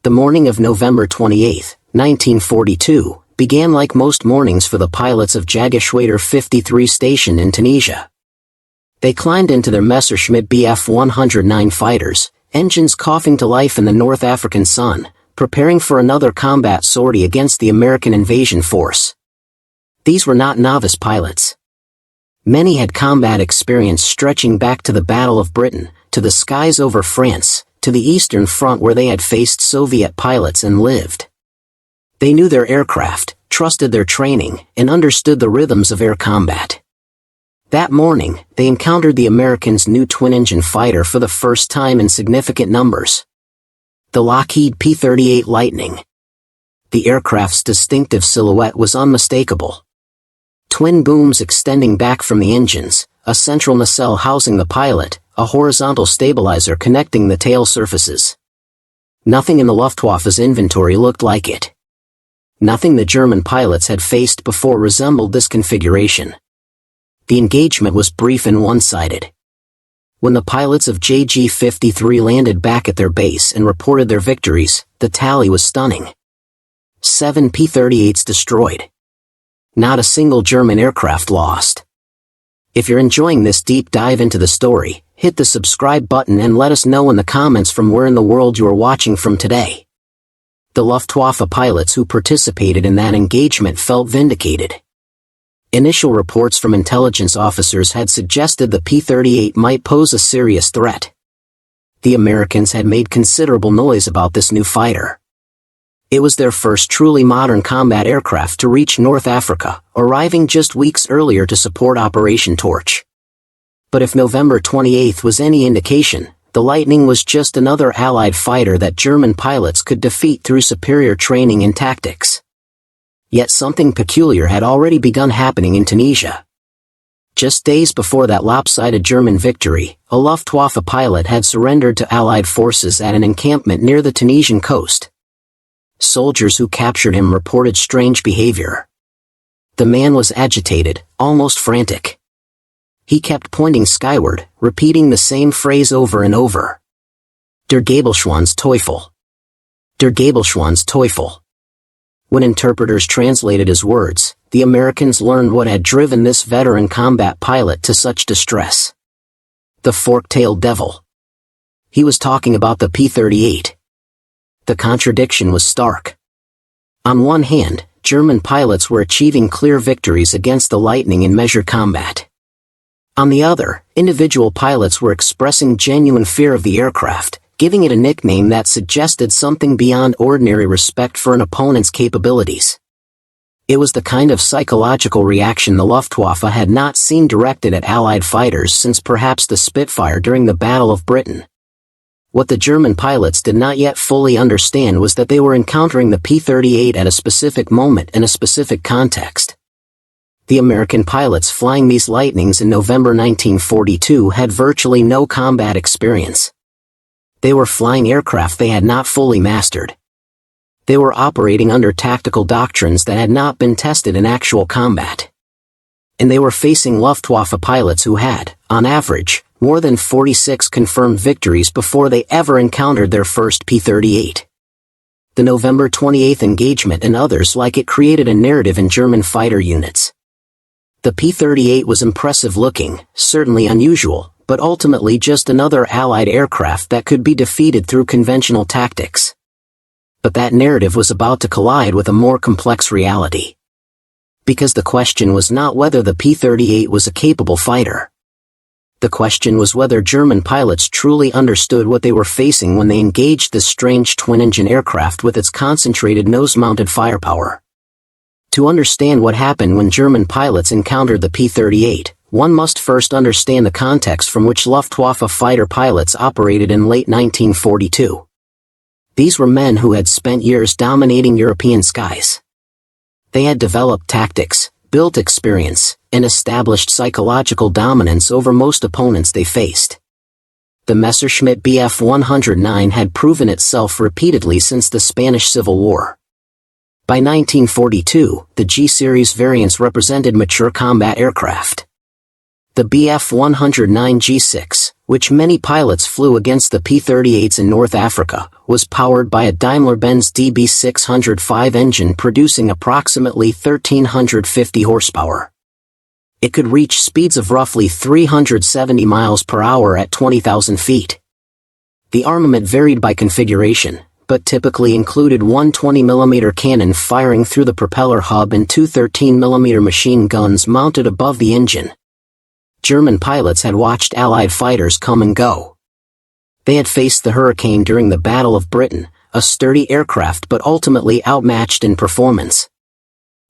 The morning of November 28, 1942, began like most mornings for the pilots of Jageschwader 53 stationed in Tunisia. They climbed into their Messerschmitt Bf 109 fighters, engines coughing to life in the North African sun, preparing for another combat sortie against the American invasion force. These were not novice pilots. Many had combat experience stretching back to the Battle of Britain, to the skies over France, to the Eastern Front where they had faced Soviet pilots and lived. They knew their aircraft, trusted their training, and understood the rhythms of air combat. That morning, they encountered the Americans' new twin-engine fighter for the first time in significant numbers. The Lockheed P-38 Lightning. The aircraft's distinctive silhouette was unmistakable. Twin booms extending back from the engines, a central nacelle housing the pilot, a horizontal stabilizer connecting the tail surfaces. Nothing in the Luftwaffe's inventory looked like it. Nothing the German pilots had faced before resembled this configuration. The engagement was brief and one-sided. When the pilots of JG-53 landed back at their base and reported their victories, the tally was stunning. 7 P-38's destroyed. Not a single German aircraft lost. If you're enjoying this deep dive into the story, hit the subscribe button and let us know in the comments from where in the world you are watching from today. The Luftwaffe pilots who participated in that engagement felt vindicated. Initial reports from intelligence officers had suggested the P-38 might pose a serious threat. The Americans had made considerable noise about this new fighter. It was their first truly modern combat aircraft to reach North Africa, arriving just weeks earlier to support Operation Torch. But if November 28 was any indication, the Lightning was just another Allied fighter that German pilots could defeat through superior training and tactics. Yet something peculiar had already begun happening in Tunisia. Just days before that lopsided German victory, a Luftwaffe pilot had surrendered to Allied forces at an encampment near the Tunisian coast. Soldiers who captured him reported strange behavior. The man was agitated, almost frantic. He kept pointing skyward, repeating the same phrase over and over. Der Gabelschwanz Teufel. Der Gabelschwanz Teufel. When interpreters translated his words, the Americans learned what had driven this veteran combat pilot to such distress. The fork-tailed devil. He was talking about the P-38. The contradiction was stark. On one hand, German pilots were achieving clear victories against the Lightning in measured combat. On the other, individual pilots were expressing genuine fear of the aircraft, giving it a nickname that suggested something beyond ordinary respect for an opponent's capabilities. It was the kind of psychological reaction the Luftwaffe had not seen directed at Allied fighters since perhaps the Spitfire during the Battle of Britain. What the German pilots did not yet fully understand was that they were encountering the P-38 at a specific moment in a specific context. The American pilots flying these Lightnings in November 1942 had virtually no combat experience. They were flying aircraft they had not fully mastered. They were operating under tactical doctrines that had not been tested in actual combat. And they were facing Luftwaffe pilots who had, on average, more than 46 confirmed victories before they ever encountered their first P-38. The November 28 engagement and others like it created a narrative in German fighter units. The P-38 was impressive looking, certainly unusual, but ultimately just another Allied aircraft that could be defeated through conventional tactics. But that narrative was about to collide with a more complex reality. Because the question was not whether the P-38 was a capable fighter. The question was whether German pilots truly understood what they were facing when they engaged this strange twin-engine aircraft with its concentrated nose-mounted firepower. To understand what happened when German pilots encountered the P-38, one must first understand the context from which Luftwaffe fighter pilots operated in late 1942. These were men who had spent years dominating European skies. They had developed tactics, built experience, and established psychological dominance over most opponents they faced. The Messerschmitt Bf 109 had proven itself repeatedly since the Spanish Civil War. By 1942, the G-series variants represented mature combat aircraft. The Bf 109 G6, which many pilots flew against the P-38's in North Africa, was powered by a Daimler-Benz DB605 engine producing approximately 1,350 horsepower. It could reach speeds of roughly 370 miles per hour at 20,000 feet. The armament varied by configuration, but typically included one 20mm cannon firing through the propeller hub and two 13mm machine guns mounted above the engine. German pilots had watched Allied fighters come and go. They had faced the Hurricane during the Battle of Britain, a sturdy aircraft but ultimately outmatched in performance.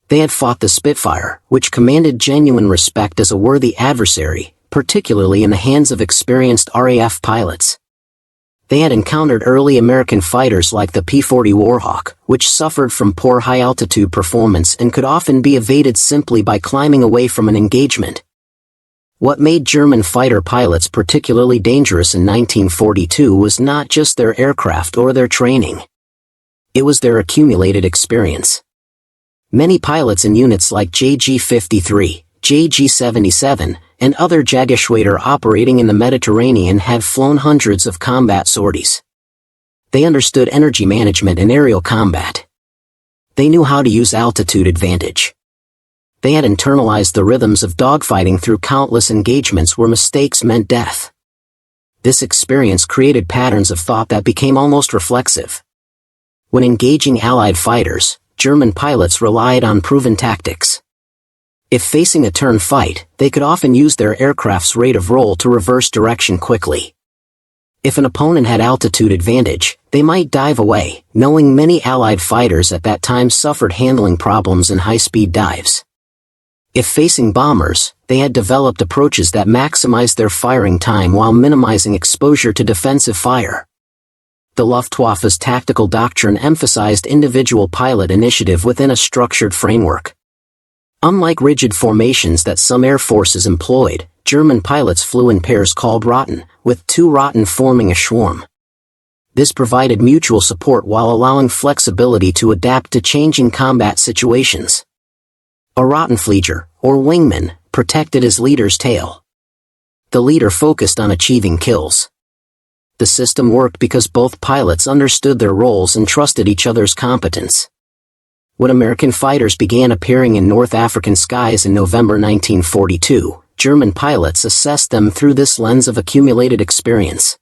They had fought the Spitfire, which commanded genuine respect as a worthy adversary, particularly in the hands of experienced RAF pilots. They had encountered early American fighters like the P-40 Warhawk, which suffered from poor high-altitude performance and could often be evaded simply by climbing away from an engagement. What made German fighter pilots particularly dangerous in 1942 was not just their aircraft or their training. It was their accumulated experience. Many pilots in units like JG-53, JG-77, and other Jägerschwader operating in the Mediterranean had flown hundreds of combat sorties. They understood energy management and aerial combat. They knew how to use altitude advantage. They had internalized the rhythms of dogfighting through countless engagements where mistakes meant death. This experience created patterns of thought that became almost reflexive. When engaging Allied fighters, German pilots relied on proven tactics. If facing a turn fight, they could often use their aircraft's rate of roll to reverse direction quickly. If an opponent had altitude advantage, they might dive away, knowing many Allied fighters at that time suffered handling problems in high-speed dives. If facing bombers, they had developed approaches that maximized their firing time while minimizing exposure to defensive fire. The Luftwaffe's tactical doctrine emphasized individual pilot initiative within a structured framework. Unlike rigid formations that some air forces employed, German pilots flew in pairs called Rotten, with two Rotten forming a swarm. This provided mutual support while allowing flexibility to adapt to changing combat situations. A Rottenflieger, or wingman, protected his leader's tail. The leader focused on achieving kills. The system worked because both pilots understood their roles and trusted each other's competence. When American fighters began appearing in North African skies in November 1942, German pilots assessed them through this lens of accumulated experience.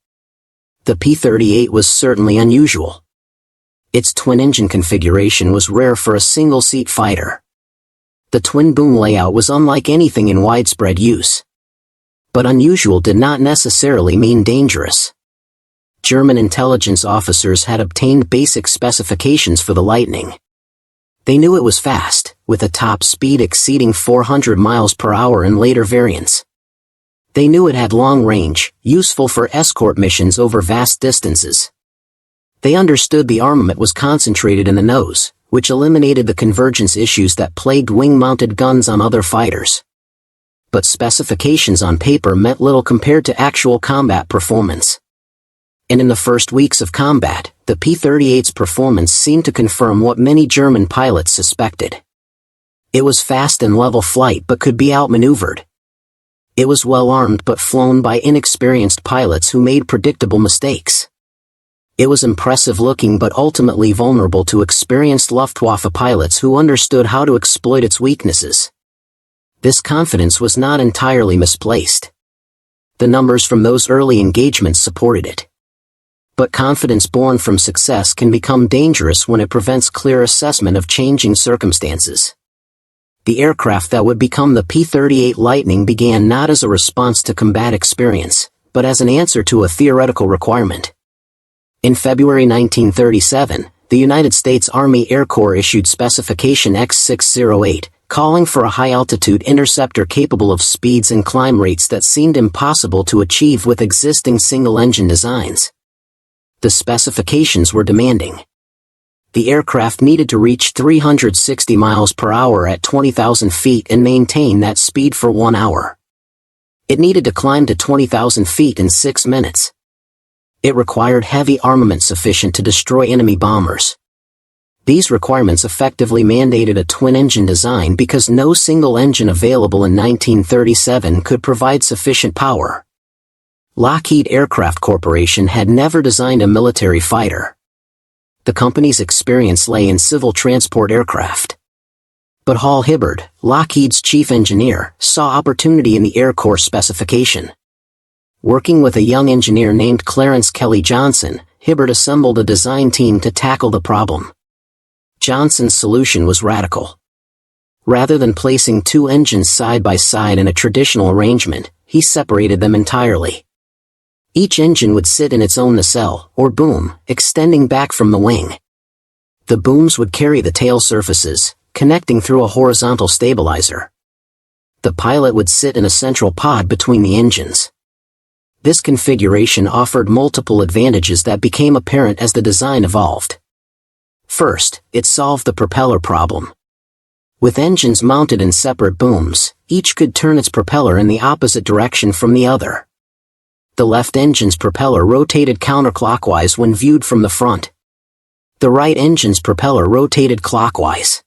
The P-38 was certainly unusual. Its twin-engine configuration was rare for a single-seat fighter. The twin-boom layout was unlike anything in widespread use. But unusual did not necessarily mean dangerous. German intelligence officers had obtained basic specifications for the Lightning. They knew it was fast, with a top speed exceeding 400 miles per hour in later variants. They knew it had long range, useful for escort missions over vast distances. They understood the armament was concentrated in the nose, which eliminated the convergence issues that plagued wing-mounted guns on other fighters. But specifications on paper meant little compared to actual combat performance. And in the first weeks of combat, the P-38's performance seemed to confirm what many German pilots suspected. It was fast in level flight but could be outmaneuvered. It was well-armed but flown by inexperienced pilots who made predictable mistakes. It was impressive-looking but ultimately vulnerable to experienced Luftwaffe pilots who understood how to exploit its weaknesses. This confidence was not entirely misplaced. The numbers from those early engagements supported it. But confidence born from success can become dangerous when it prevents clear assessment of changing circumstances. The aircraft that would become the P-38 Lightning began not as a response to combat experience, but as an answer to a theoretical requirement. In February 1937, the United States Army Air Corps issued Specification X-608, calling for a high-altitude interceptor capable of speeds and climb rates that seemed impossible to achieve with existing single-engine designs. The specifications were demanding. The aircraft needed to reach 360 miles per hour at 20,000 feet and maintain that speed for 1 hour. It needed to climb to 20,000 feet in 6 minutes. It required heavy armament sufficient to destroy enemy bombers. These requirements effectively mandated a twin-engine design because no single engine available in 1937 could provide sufficient power. Lockheed Aircraft Corporation had never designed a military fighter. The company's experience lay in civil transport aircraft. But Hal Hibbard, Lockheed's chief engineer, saw opportunity in the Air Corps specification. Working with a young engineer named Clarence Kelly Johnson, Hibbard assembled a design team to tackle the problem. Johnson's solution was radical. Rather than placing two engines side by side in a traditional arrangement, he separated them entirely. Each engine would sit in its own nacelle, or boom, extending back from the wing. The booms would carry the tail surfaces, connecting through a horizontal stabilizer. The pilot would sit in a central pod between the engines. This configuration offered multiple advantages that became apparent as the design evolved. First, it solved the propeller problem. With engines mounted in separate booms, each could turn its propeller in the opposite direction from the other. The left engine's propeller rotated counterclockwise when viewed from the front. The right engine's propeller rotated clockwise.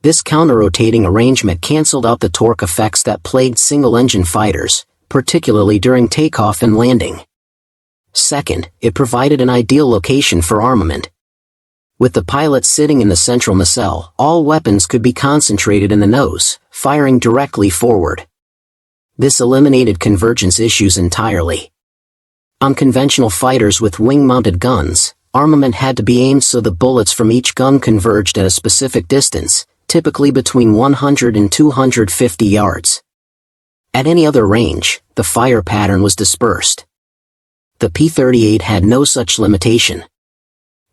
This counter-rotating arrangement canceled out the torque effects that plagued single-engine fighters, particularly during takeoff and landing. Second, it provided an ideal location for armament. With the pilot sitting in the central nacelle, all weapons could be concentrated in the nose, firing directly forward. This eliminated convergence issues entirely. On conventional fighters with wing-mounted guns, armament had to be aimed so the bullets from each gun converged at a specific distance, typically between 100 and 250 yards. At any other range, the fire pattern was dispersed. The P-38 had no such limitation.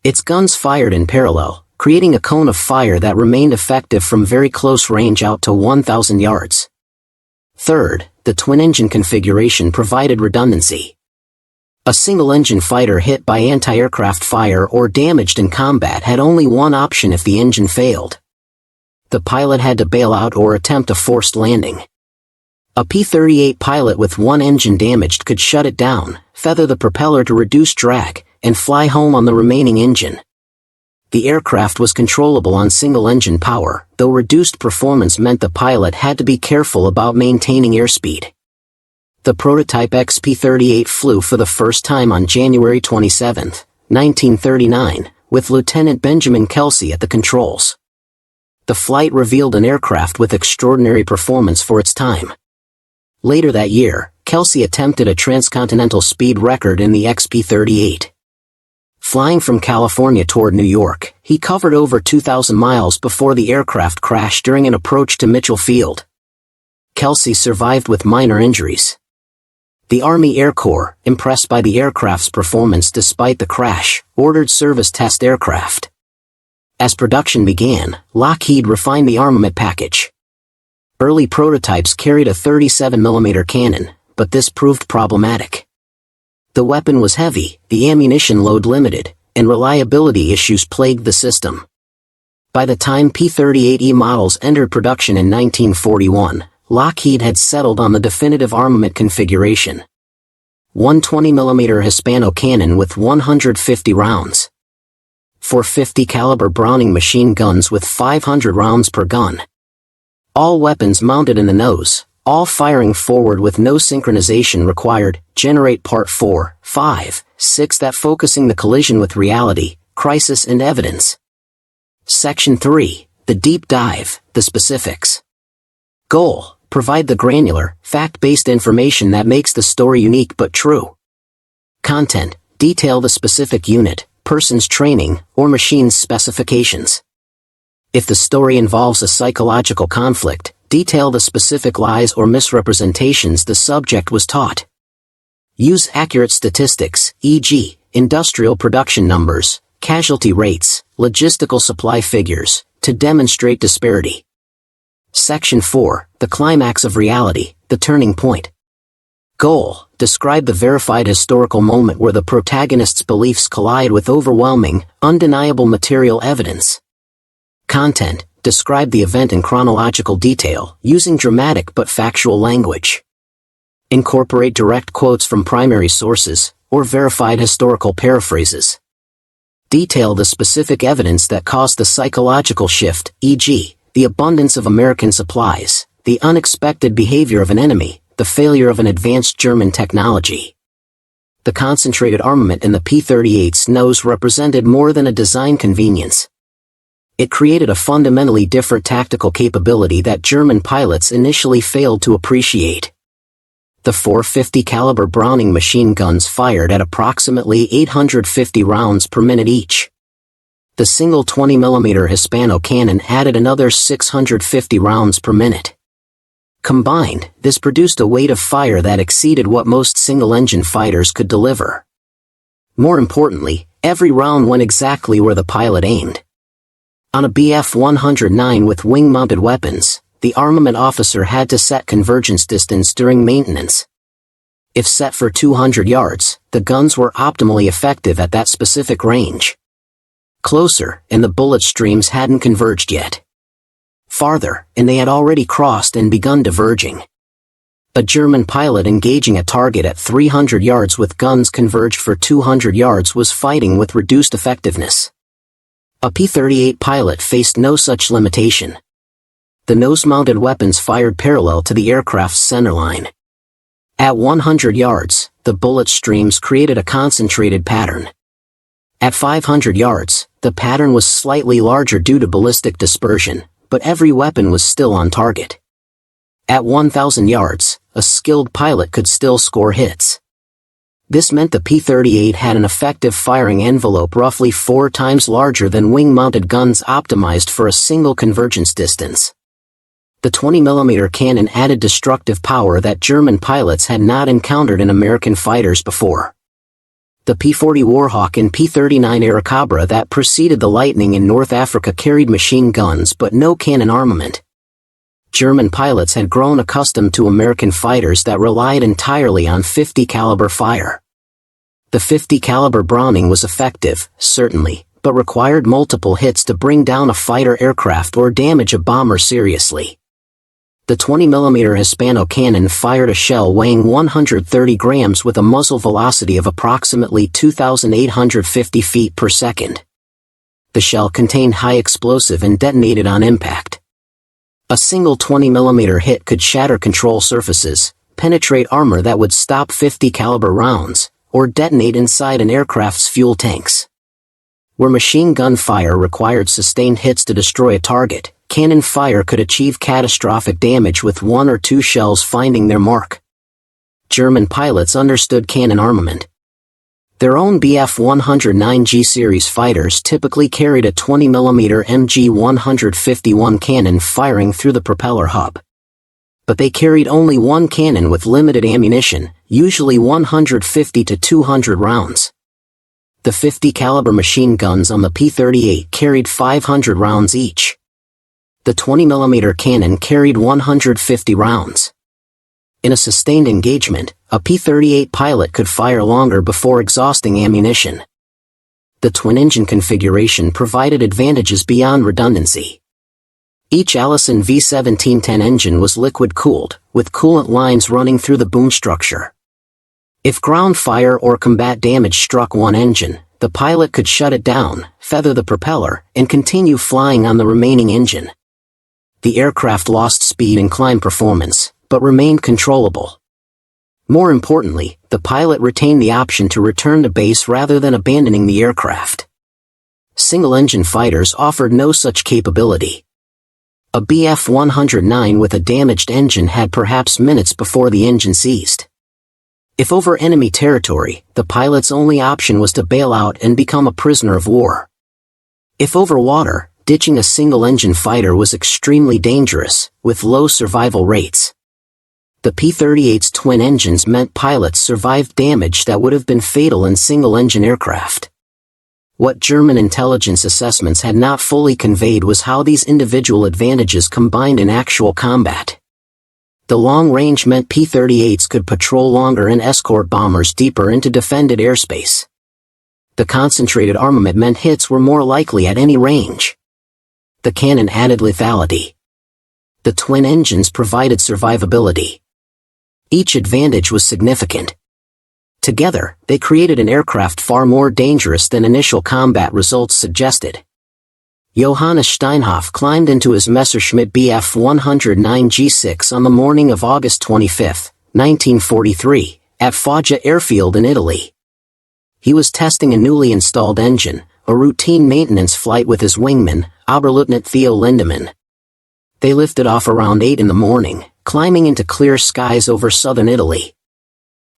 Its guns fired in parallel, creating a cone of fire that remained effective from very close range out to 1,000 yards. Third, the twin-engine configuration provided redundancy. A single-engine fighter hit by anti-aircraft fire or damaged in combat had only one option if the engine failed. The pilot had to bail out or attempt a forced landing. A P-38 pilot with one engine damaged could shut it down, feather the propeller to reduce drag, and fly home on the remaining engine. The aircraft was controllable on single-engine power, though reduced performance meant the pilot had to be careful about maintaining airspeed. The prototype XP-38 flew for the first time on January 27, 1939, with Lieutenant Benjamin Kelsey at the controls. The flight revealed an aircraft with extraordinary performance for its time. Later that year, Kelsey attempted a transcontinental speed record in the XP-38. Flying from California toward New York, he covered over 2,000 miles before the aircraft crashed during an approach to Mitchell Field. Kelsey survived with minor injuries. The Army Air Corps, impressed by the aircraft's performance despite the crash, ordered service test aircraft. As production began, Lockheed refined the armament package. Early prototypes carried a 37mm cannon, but this proved problematic. The weapon was heavy, the ammunition load limited, and reliability issues plagued the system. By the time P-38E models entered production in 1941, Lockheed had settled on the definitive armament configuration. One 20mm Hispano cannon with 150 rounds. 450 caliber Browning machine guns with 500 rounds per gun. All weapons mounted in the nose, all firing forward with no synchronization required. Generate Part 4, 5, 6 that focusing the collision with reality, crisis and evidence. Section 3, the deep dive, the specifics. Goal, provide the granular, fact-based information that makes the story unique but true. Content, detail the specific unit, person's training, or machine's specifications. If the story involves a psychological conflict, detail the specific lies or misrepresentations the subject was taught. Use accurate statistics, e.g., industrial production numbers, casualty rates, logistical supply figures, to demonstrate disparity. Section 4, the climax of reality, the turning point. Goal, describe the verified historical moment where the protagonist's beliefs collide with overwhelming, undeniable material evidence. Content, describe the event in chronological detail, using dramatic but factual language. Incorporate direct quotes from primary sources, or verified historical paraphrases. Detail the specific evidence that caused the psychological shift, e.g., the abundance of American supplies, the unexpected behavior of an enemy, the failure of an advanced German technology. The concentrated armament in the P-38's nose represented more than a design convenience. It created a fundamentally different tactical capability that German pilots initially failed to appreciate. The 450 caliber Browning machine guns fired at approximately 850 rounds per minute each. The single 20mm Hispano cannon added another 650 rounds per minute. Combined, this produced a weight of fire that exceeded what most single-engine fighters could deliver. More importantly, every round went exactly where the pilot aimed. On a Bf-109 with wing-mounted weapons, the armament officer had to set convergence distance during maintenance. If set for 200 yards, the guns were optimally effective at that specific range. Closer, and the bullet streams hadn't converged yet. Farther, and they had already crossed and begun diverging. A German pilot engaging a target at 300 yards with guns converged for 200 yards was fighting with reduced effectiveness. A P-38 pilot faced no such limitation. The nose-mounted weapons fired parallel to the aircraft's centerline. At 100 yards, the bullet streams created a concentrated pattern. At 500 yards, the pattern was slightly larger due to ballistic dispersion, but every weapon was still on target. At 1,000 yards, a skilled pilot could still score hits. This meant the P-38 had an effective firing envelope roughly 4 times larger than wing-mounted guns optimized for a single convergence distance. The 20mm cannon added destructive power that German pilots had not encountered in American fighters before. The P-40 Warhawk and P-39 Airacobra that preceded the Lightning in North Africa carried machine guns but no cannon armament. German pilots had grown accustomed to American fighters that relied entirely on 50 caliber fire. The 50 caliber Browning was effective, certainly, but required multiple hits to bring down a fighter aircraft or damage a bomber seriously. The 20mm Hispano cannon fired a shell weighing 130 grams with a muzzle velocity of approximately 2,850 feet per second. The shell contained high explosive and detonated on impact. A single 20mm hit could shatter control surfaces, penetrate armor that would stop 50 caliber rounds, or detonate inside an aircraft's fuel tanks. Where machine gun fire required sustained hits to destroy a target, cannon fire could achieve catastrophic damage with 1 or 2 shells finding their mark. German pilots understood cannon armament. Their own Bf-109G series fighters typically carried a 20mm MG-151 cannon firing through the propeller hub. But they carried only one cannon with limited ammunition, usually 150 to 200 rounds. The 50 caliber machine guns on the P-38 carried 500 rounds each. The 20mm cannon carried 150 rounds. In a sustained engagement, a P-38 pilot could fire longer before exhausting ammunition. The twin-engine configuration provided advantages beyond redundancy. Each Allison V1710 engine was liquid-cooled, with coolant lines running through the boom structure. If ground fire or combat damage struck one engine, the pilot could shut it down, feather the propeller, and continue flying on the remaining engine. The aircraft lost speed and climb performance, but remained controllable. More importantly, the pilot retained the option to return to base rather than abandoning the aircraft. Single-engine fighters offered no such capability. A Bf-109 with a damaged engine had perhaps minutes before the engine seized. If over enemy territory, the pilot's only option was to bail out and become a prisoner of war. If over water, ditching a single-engine fighter was extremely dangerous, with low survival rates. The P-38's twin engines meant pilots survived damage that would have been fatal in single-engine aircraft. What German intelligence assessments had not fully conveyed was how these individual advantages combined in actual combat. The long range meant P-38's could patrol longer and escort bombers deeper into defended airspace. The concentrated armament meant hits were more likely at any range. The cannon added lethality. The twin engines provided survivability. Each advantage was significant. Together, they created an aircraft far more dangerous than initial combat results suggested. Johannes Steinhoff climbed into his Messerschmitt Bf-109 G6 on the morning of August 25, 1943, at Foggia Airfield in Italy. He was testing a newly installed engine, a routine maintenance flight with his wingman, Oberleutnant Theo Lindemann. They lifted off around 8 in the morning, climbing into clear skies over southern Italy.